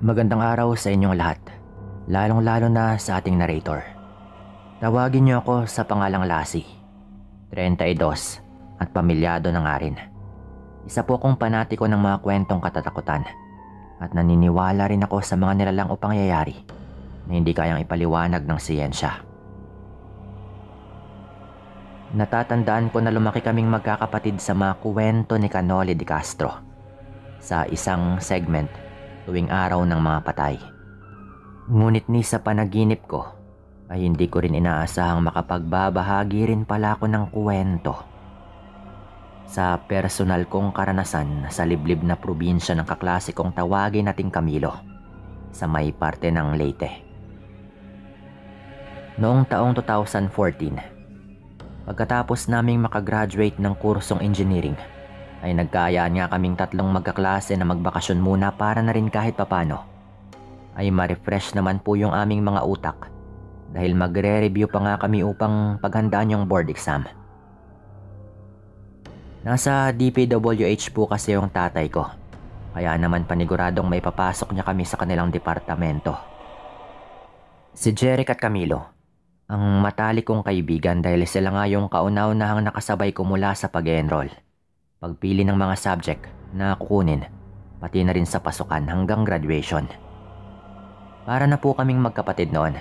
Magandang araw sa inyong lahat, lalong-lalo na sa ating narrator. Tawagin niyo ako sa pangalang Lassie, 32 at pamilyado na nga rin. Isa po akong panatiko ng mga kwentong katatakutan at naniniwala rin ako sa mga nilalang o pangyayari na hindi kayang ipaliwanag ng siyensya. Natatandaan ko na lumaki kaming magkakapatid sa mga kwento ni Canole de Castro sa isang segment tuwing araw ng mga patay. Ngunit ni sa panaginip ko ay hindi ko rin inaasahang makapagbabahagi rin pala ako ng kwento sa personal kong karanasan sa liblib na probinsya ng kaklase kong tawagin nating Camilo sa may parte ng Leyte. Noong taong 2014, pagkatapos naming makagraduate ng kursong engineering, ay nagkaayaan nga kaming tatlong magkaklase na magbakasyon muna para na rin kahit papano ay ma-refresh naman po yung aming mga utak dahil magre-review pa nga kami upang paghandaan yung board exam. Nasa DPWH po kasi yung tatay ko, kaya naman paniguradong may papasok niya kami sa kanilang departamento. Si Jeric at Camilo, ang matalik kong kaibigan dahil sila nga yung kauna-unahang nakasabay ko mula sa pag-enroll, pagpili ng mga subject na kukunin, pati na rin sa pasukan hanggang graduation. Para na po kaming magkapatid noon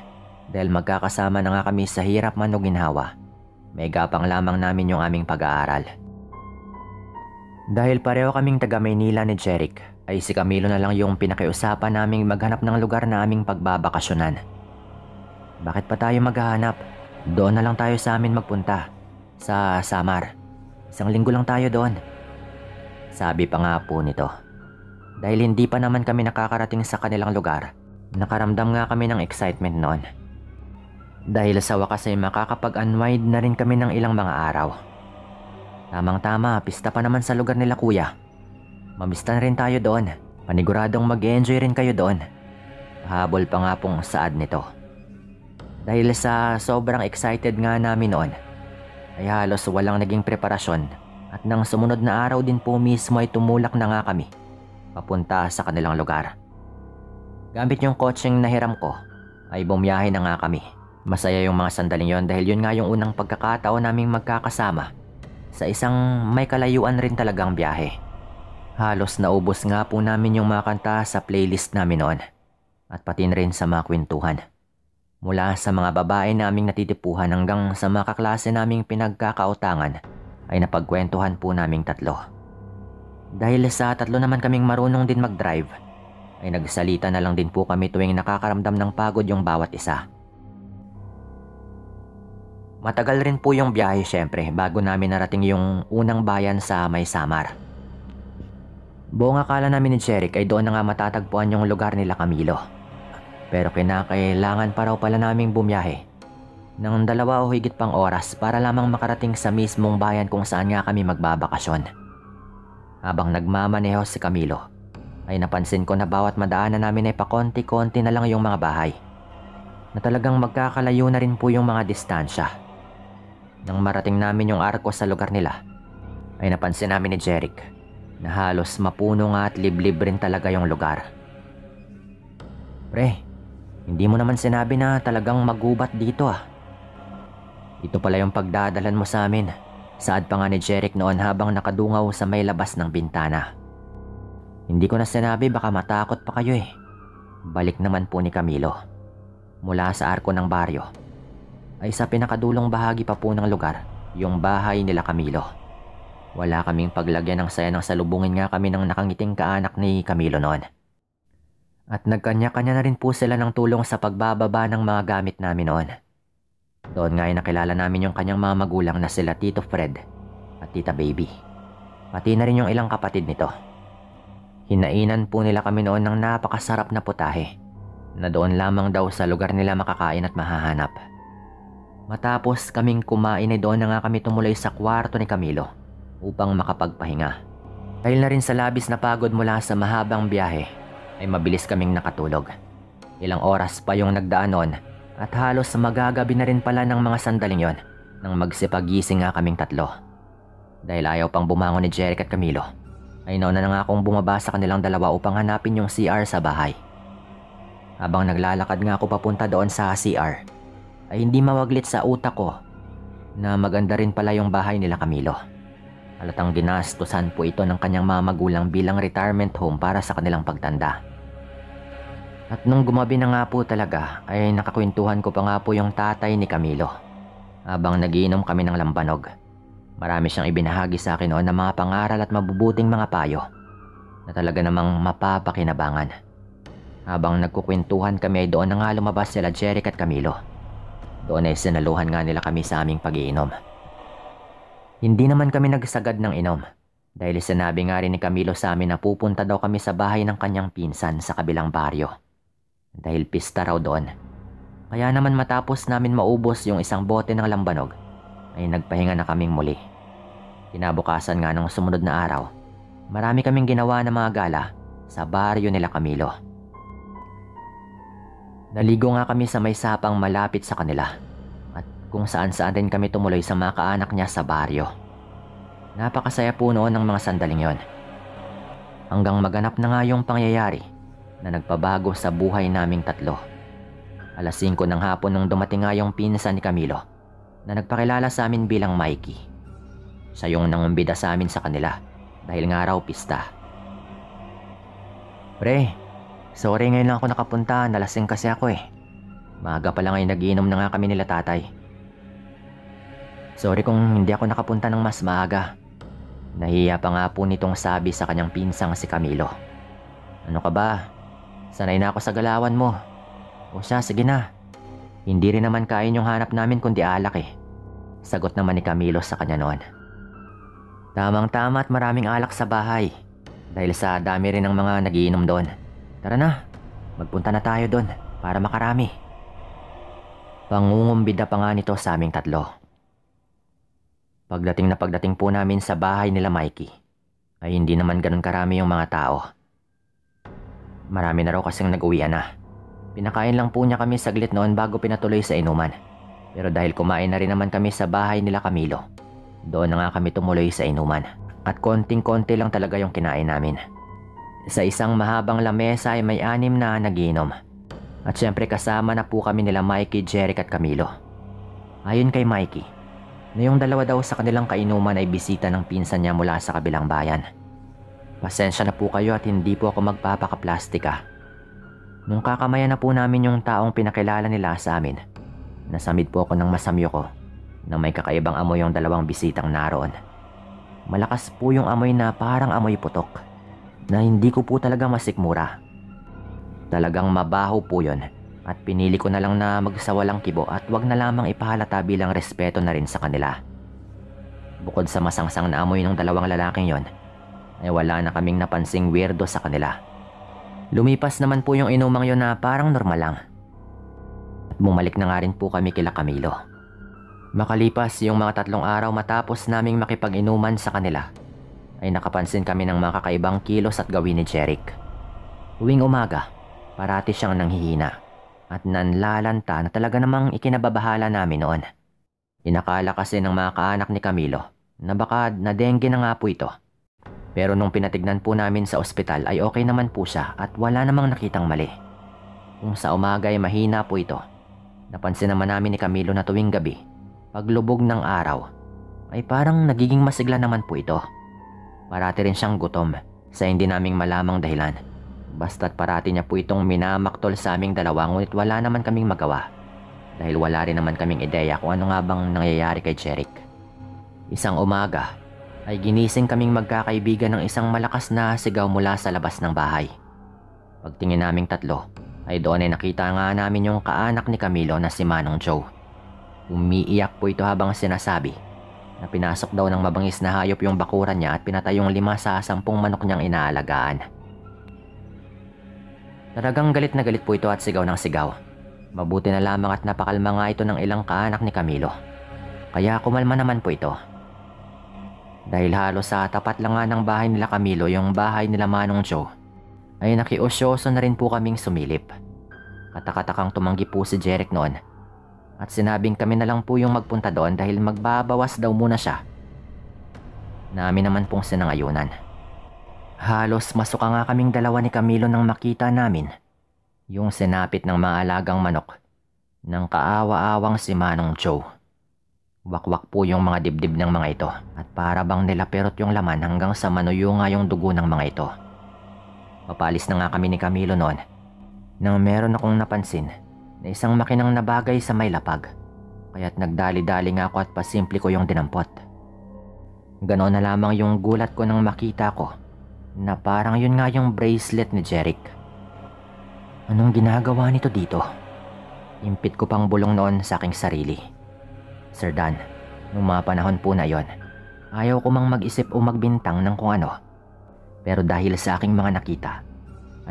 dahil magkakasama na nga kami sa hirap man o ginhawa. May gapang lamang namin yung aming pag-aaral. Dahil pareho kaming taga Maynila ni Jeric, ay si Camilo na lang yung pinakiusapan naming maghanap ng lugar na aming pagbabakasyonan. Bakit pa tayo maghahanap? Doon na lang tayo sa amin magpunta, sa Samar. 1 linggo lang tayo doon. Sabi pa nga po nito. Dahil hindi pa naman kami nakakarating sa kanilang lugar, nakaramdam nga kami ng excitement noon. Dahil sa wakas ay makakapag-unwind na rin kami ng ilang mga araw. Tamang-tama, pista pa naman sa lugar nila kuya. Mamista na rin tayo doon. Paniguradong mag-enjoy rin kayo doon. Habol pa nga pong saad nito. Dahil sa sobrang excited nga namin noon, ay halos walang naging preparasyon at nang sumunod na araw din po mismo ay tumulak na nga kami papunta sa kanilang lugar. Gamit yung kotseng nahiram ko ay bumiyahe na nga kami. Masaya yung mga sandaling yon dahil yun nga yung unang pagkakataon naming magkakasama sa isang may kalayuan rin talagang biyahe. Halos naubos nga po namin yung mga kanta sa playlist namin noon at pati na rin sa mga kwentuhan. Mula sa mga babae naming natitipuhan hanggang sa mga kaklase naming pinagkakautangan ay napagkwentuhan po naming tatlo. Dahil sa tatlo naman kaming marunong din mag-drive, ay nagsalita na lang din po kami tuwing nakakaramdam ng pagod yung bawat isa. Matagal rin po yung biyahe syempre bago namin narating yung unang bayan sa May Samar. Buong akala namin ni Jeric ay doon na nga matatagpuan yung lugar nila Camilo. Pero kinakailangan pa raw pala naming bumiyahe ng 2 o higit pang oras para lamang makarating sa mismong bayan kung saan nga kami magbabakasyon. Habang nagmamaneho si Camilo, ay napansin ko na bawat madaanan namin ay pakonti-konti na lang yung mga bahay, na talagang magkakalayo na rin po yung mga distansya. Nang marating namin yung arko sa lugar nila, ay napansin namin ni Jeric na halos mapuno nga at liblib rin talaga yung lugar. Pre, hindi mo naman sinabi na talagang magubat dito ah. Ito pala yung pagdadalan mo sa amin. Saad pa nga ni Jeric noon habang nakadungaw sa may labas ng bintana. Hindi ko na sinabi baka matakot pa kayo eh. Balik naman po ni Camilo. Mula sa arko ng baryo, ay sa pinakadulong bahagi pa po ng lugar, yung bahay nila Camilo. Wala kaming paglagyan ng saya ng salubungin nga kami ng nakangiting kaanak ni Camilo noon. At nagkanya-kanya na rin po sila ng tulong sa pagbababa ng mga gamit namin noon. Doon nga ay nakilala namin yung kanyang mga magulang na sila Tito Fred at Tita Baby. Pati na rin yung ilang kapatid nito. Hinainan po nila kami noon ng napakasarap na putahe na doon lamang daw sa lugar nila makakain at mahahanap. Matapos kaming kumain ay doon na nga kami tumuloy sa kwarto ni Camilo upang makapagpahinga. Dahil na rin sa labis na pagod mula sa mahabang biyahe, ay mabilis kaming nakatulog. Ilang oras pa yung nagdaan noon at halos magagabi na rin pala ng mga sandaling yon nang magsipagising nga kaming tatlo. Dahil ayaw pang bumangon ni Jeric at Camilo, ay nauna na nga akong bumaba sa kanilang dalawa upang hanapin yung CR sa bahay. Habang naglalakad nga ako papunta doon sa CR, ay hindi mawaglit sa utak ko na maganda rin pala yung bahay nila Camilo. Halatang ginastusan po ito ng kanyang mga magulang bilang retirement home para sa kanilang pagtanda. At nung gumabi na nga po talaga ay nakakwentuhan ko pa nga po yung tatay ni Camilo habang nagiinom kami ng lambanog. Marami siyang ibinahagi sa akin noon ng mga pangaral at mabubuting mga payo na talaga namang mapapakinabangan. Habang nagkukwentuhan kami ay doon na nga lumabas sila Jeric at Camilo. Doon ay sinaluhan nga nila kami sa aming pag-iinom. Hindi naman kami nagsagad ng inom dahil sinabi nga rin ni Camilo sa amin na pupunta daw kami sa bahay ng kanyang pinsan sa kabilang baryo. Dahil pista raw doon. Kaya naman matapos namin maubos yung isang bote ng lambanog ay nagpahinga na kaming muli. Kinabukasan nga nung sumunod na araw, marami kaming ginawa ng mga gala sa baryo nila Camilo. Naligo nga kami sa may sapang malapit sa kanila at kung saan-saan din kami tumuloy sa mga kaanak niya sa baryo. Napakasaya po noon ng mga sandaling yon. Hanggang maganap na nga yung pangyayari na nagpabago sa buhay naming tatlo. 5:00 ng hapon nung dumating nga yung pinsan ni Camilo na nagpakilala sa amin bilang Mikey. Siya yung nangumbida sa amin sa kanila dahil nga raw pista. Pre, sorry ngayon lang ako nakapunta, nalasing kasi ako eh. Maaga pa lang ay nagiinom na nga kami nila tatay. Sorry kung hindi ako nakapunta ng mas maaga. Nahiya pa nga po nitong sabi sa kanyang pinsang si Camilo. Ano ka ba? Sanay na ako sa galawan mo. O siya, sige na. Hindi rin naman kain yung hanap namin kundi alak eh. Sagot naman ni Camilo sa kanya noon. Tamang-tama at maraming alak sa bahay. Dahil sa dami rin ng mga nagiinom doon. Tara na, magpunta na tayo doon para makarami. Pangungumbida pa nga nito sa aming tatlo. Pagdating po namin sa bahay nila Mikey, ay hindi naman ganun karami yung mga tao. Marami na raw kasing nag-uwian na. Pinakain lang po niya kami saglit noon bago pinatuloy sa inuman. Pero dahil kumain na rin naman kami sa bahay nila Camilo, doon na nga kami tumuloy sa inuman. At konting-konti lang talaga yung kinain namin. Sa isang mahabang lamesa ay may 6 na nagiinom. At syempre kasama na po kami nila Mikey, Jeric at Camilo. Ayon kay Mikey, na yung dalawa daw sa kanilang kainuman ay bisita ng pinsan niya mula sa kabilang bayan. Pasensya na po kayo at hindi po ako magpapakaplastika. Nung kakamayan na po namin yung taong pinakilala nila sa amin, nasamid po ako ng masamyo ko na may kakaibang amoy yung dalawang bisitang naroon. Malakas po yung amoy na parang amoy putok na hindi ko po talaga masikmura. Talagang mabaho po yun at pinili ko na lang na magsawalang kibo at wag na lamang ipahalata bilang respeto na rin sa kanila. Bukod sa masangsang na amoy ng dalawang lalaking yon, ay wala na kaming napansing weirdo sa kanila. Lumipas naman po yung inumang yon na parang normal lang. At bumalik na nga rin po kami kila Camilo. Makalipas yung mga 3 araw matapos naming makipag-inuman sa kanila, ay nakapansin kami ng mga kakaibang kilos at gawin ni Jeric. Tuwing umaga, parati siyang nanghihina at nanlalanta na talaga namang ikinababahala namin noon. Inakala kasi ng mga kaanak ni Camilo na baka na-dengue na nga po ito. Pero nung pinatignan po namin sa ospital ay okay naman po siya at wala namang nakitang mali. Kung sa umaga ay mahina po ito, napansin naman namin ni Camilo na tuwing gabi, paglubog ng araw, ay parang nagiging masigla naman po ito. Parati rin siyang gutom sa hindi naming malamang dahilan. Basta't parati niya po itong minamaktol sa aming dalawa ngunit wala naman kaming magawa. Dahil wala rin naman kaming ideya kung ano nga bang nangyayari kay Jeric. Isang umaga ay ginising kaming magkakaibigan ng isang malakas na sigaw mula sa labas ng bahay. Pagtingin naming tatlo ay doon ay nakita nga namin yung kaanak ni Camilo na si Manong Joe. Umiiyak po ito habang sinasabi na pinasok daw ng mabangis na hayop yung bakuran niya at pinatay yung 5 sa 10 manok niyang inaalagaan. Talagang galit na galit po ito at sigaw ng sigaw. Mabuti na lamang at napakalma nga ito ng ilang kaanak ni Camilo. Kaya kumalma naman po ito. Dahil halos sa tapat lang nga ng bahay nila Camilo yung bahay nila Manong Joe, ay nakiusyoso na rin po kaming sumilip. Katakatakang tumanggi po si Jeric noon. At sinabing kami na lang po yung magpunta doon dahil magbabawas daw muna siya. Namin naman pong sinangayunan. Halos masuka nga kaming dalawa ni Camilo nang makita namin Yung sinapit ng mga alagang manok ng kaawa-awang si Manong Joe. Wakwak po yung mga dibdib ng mga ito at para bang nilaperot yung laman hanggang sa manuyo nga yung dugo ng mga ito. Papalis na nga kami ni Camilo noon nang meron akong napansin na isang makinang nabagay sa may lapag, kaya't nagdali-dali nga ako at pasimple ko yung dinampot. Ganoon na lamang yung gulat ko nang makita ko na parang yun nga yung bracelet ni Jeric. Anong ginagawa nito dito? Impit ko pang bulong noon sa aking sarili. Sir Dan, nung mga panahon po na yon, ayaw ko mang mag-isip o magbintang ng kung ano. Pero dahil sa aking mga nakita,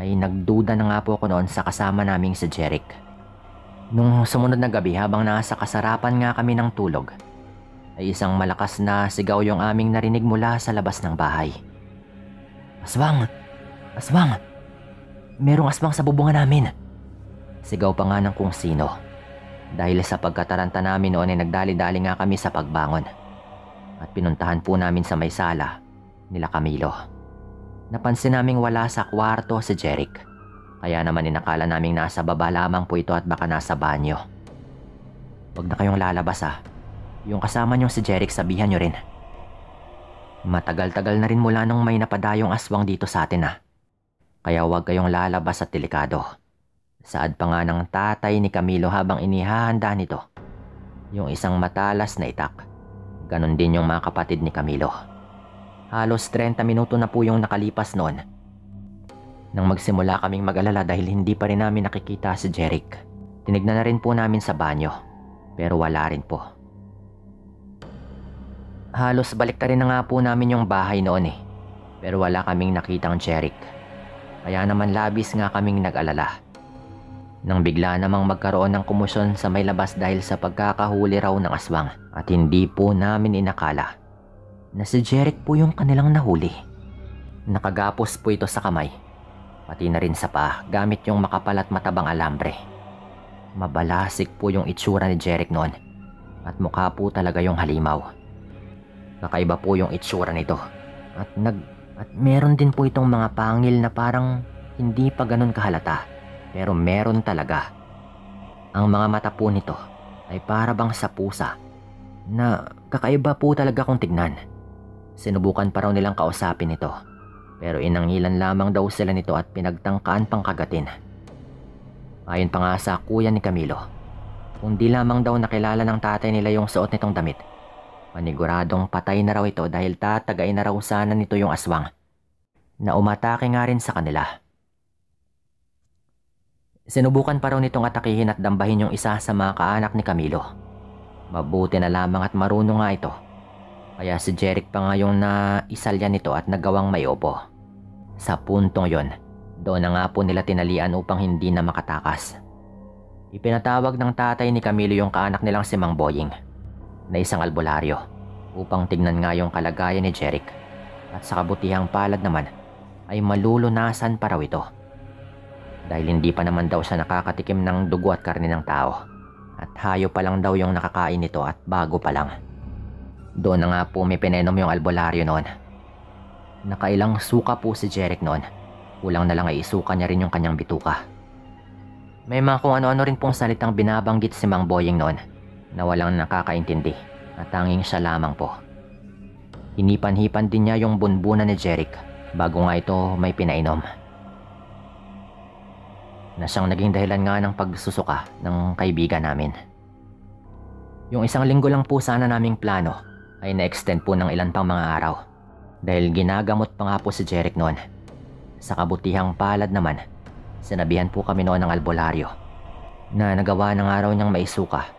ay nagduda na nga po ako noon sa kasama naming si Jeric. Nung sumunod na gabi habang nasa kasarapan nga kami ng tulog, ay isang malakas na sigaw yung aming narinig mula sa labas ng bahay. Aswang! Aswang! Merong aswang sa bubungan namin! Sigaw pa nga ng kung sino. Dahil sa pagkataranta namin noon ay nagdali-dali nga kami sa pagbangon. At pinuntahan po namin sa may sala nila Camilo. Napansin naming wala sa kwarto si Jeric. Kaya naman inakala naming nasa baba lamang po ito at baka nasa banyo. Huwag na kayong lalabas ha. Yung kasama niyong si Jeric sabihan niyo rin. Matagal-tagal na rin mula nung may napadayong aswang dito sa atin ha. Kaya huwag kayong lalabas at delikado. Saad pa nga ng tatay ni Camilo habang inihahanda nito yung isang matalas na itak. Ganon din yung mga kapatid ni Camilo. Halos 30 minuto na po yung nakalipas noon nang magsimula kaming mag-alala dahil hindi pa rin namin nakikita si Jeric. Tinignan na rin po namin sa banyo pero wala rin po. Halos baliktarin na nga po namin yung bahay noon pero wala kaming nakitang Jeric. Kaya naman labis nga kaming nag-alala. Nang bigla namang magkaroon ng kumusyon sa may labas dahil sa pagkakahuli raw ng aswang at hindi po namin inakala na si Jeric po yung kanilang nahuli. Nakagapos po ito sa kamay, pati na rin sa paa gamit yung makapal at matabang alambre. Mabalasik po yung itsura ni Jeric noon at mukha po talaga yung halimaw. Kakaiba po yung itsura nito at meron din po itong mga pangil na parang hindi pa ganun kahalata. Pero meron talaga. Ang mga mata po nito ay para bang sa pusa na kakaiba po talaga kung tignan. Sinubukan pa raw nilang kausapin ito pero inangilan lamang daw sila nito at pinagtangkaan pang kagatin. Ayon pa nga sa kuya ni Camilo, kung di lamang daw nakilala ng tatay nila yung suot nitong damit, paniguradong patay na raw ito dahil tatagain na raw sana nito yung aswang na umatake nga rin sa kanila. Sinubukan pa raw nitong atakihin at dambahin yung isa sa mga kaanak ni Camilo. Mabuti na lamang at marunong nga ito. Kaya si Jeric pa nga yung naisalya nito at nagawang may opo. Sa puntong yon, doon na nga po nila tinalian upang hindi na makatakas. Ipinatawag ng tatay ni Camilo yung kaanak nilang si Mang Boying na isang albularyo upang tignan nga yung kalagayan ni Jeric. At sa kabutihang palad naman ay malulunasan pa raw ito. Dahil hindi pa naman daw siya nakakatikim ng dugo at karne ng tao. At hayo pa lang daw yung nakakain nito at bago pa lang. Doon na nga po may pinenom yung albularyo noon. Nakailang suka po si Jeric noon. Kulang na lang ay isuka niya rin yung kanyang bituka. May mga kung ano-ano rin pong salitang binabanggit si Mang Boying noon na walang nakakaintindi at tanging siya lamang po. Hinipan-hipan din niya yung bunbunan ni Jeric bago nga ito may pinainom. Na siyang naging dahilan nga ng pagsusuka ng kaibigan namin. Yung isang linggo lang po sana naming plano ay na-extend po ng ilan pang mga araw dahil ginagamot pa nga po si Jeric noon. Sa kabutihang palad naman, sinabihan po kami noon ng albularyo na nagawa ng araw niyang maisuka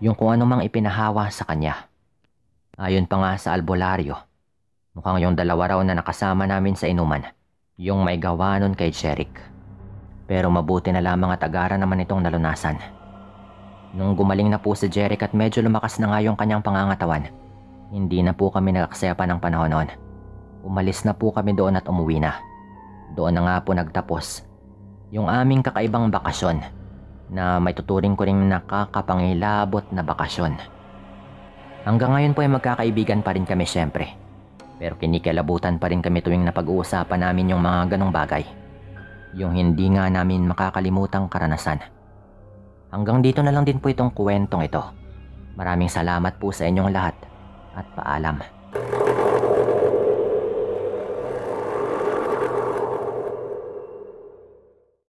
yung kung ano mang ipinahawa sa kanya. Ayon pa nga sa albularyo, mukhang yung dalawa raw na nakasama namin sa inuman yung may gawa nun kay Jeric. Pero mabuti na lamang at agara naman itong nalunasan. Nung gumaling na po si Jeric at medyo lumakas na nga yung kanyang pangangatawan, hindi na po kami nakaksaya pa ng panahon noon. Umalis na po kami doon at umuwi na. Doon na nga po nagtapos yung aming kakaibang bakasyon na may tuturing ko ring nakakapangilabot na bakasyon. Hanggang ngayon po ay magkakaibigan pa rin kami syempre. Pero kinikilabutan pa rin kami tuwing napag-uusapan namin yung mga ganong bagay. Yung hindi nga namin makakalimutang karanasan. Hanggang dito na lang din po itong kwentong ito. Maraming salamat po sa inyong lahat at paalam.